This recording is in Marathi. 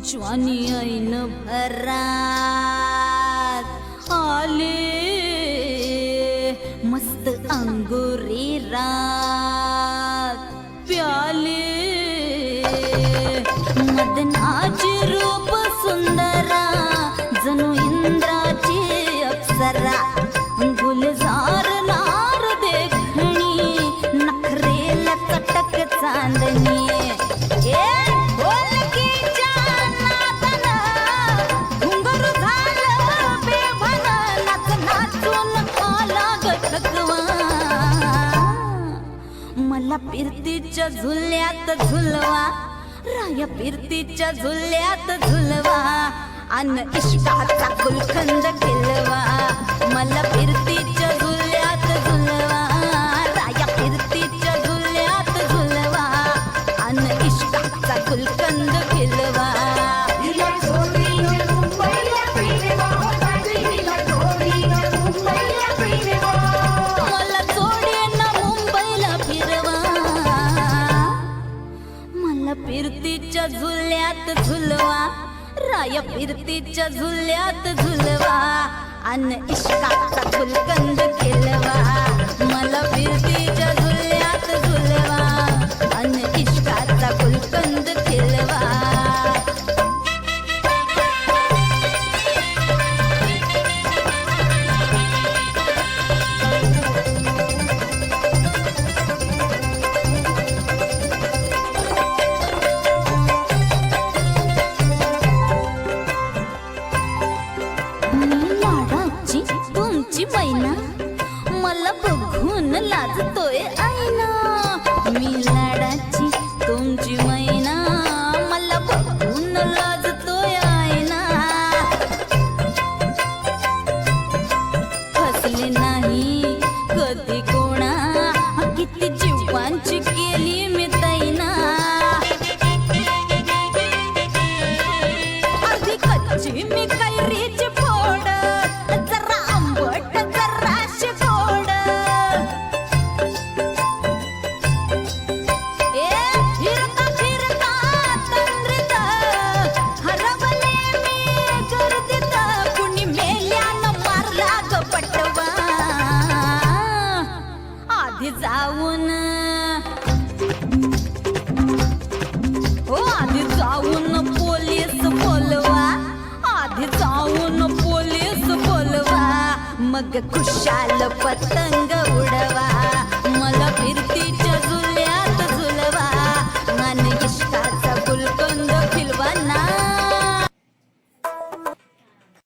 ज्वानी ऐन भरात आले मस्त अंगुरी रात प्याले मदनाची रूप सुंदरा जणू इंद्राची अप्सरा गुलजार नार देखणी नखरेल चटक चांदणी मला पिरतीच्या झुल्यात झुलवा राया पिरतीच्या झुल्यात झुलवा अन इश्काचा गुलखंद केलवा मला पिरतीच्या झुल्यात झुलवा राया पिरतीच्या झुल्यात झुलवा अन इश्काचा गुलखंद केलवा पिरतीच्या झुल्यात झुलवा राया पिरतीच्या झुल्यात झुलवा अन इश्काचा गुलकंद केलवा मला पिरतीच्या झुल्यात झुलवा अन इश्काचा गुलकंद केलवा मैना मला बघून लाजतोय आईना मी लाडाची तुमची मैना मला बघून लाजतोय आईना फसले नाही कधी कोणा किती जीवांची केली मी तैना अर्धी कच्ची मी कैरीची फोड जाऊन हो आधी जाऊन पोलीस बोलवा आधी जाऊन पोलीस बोलवा मग खुशाल पतंग उडवा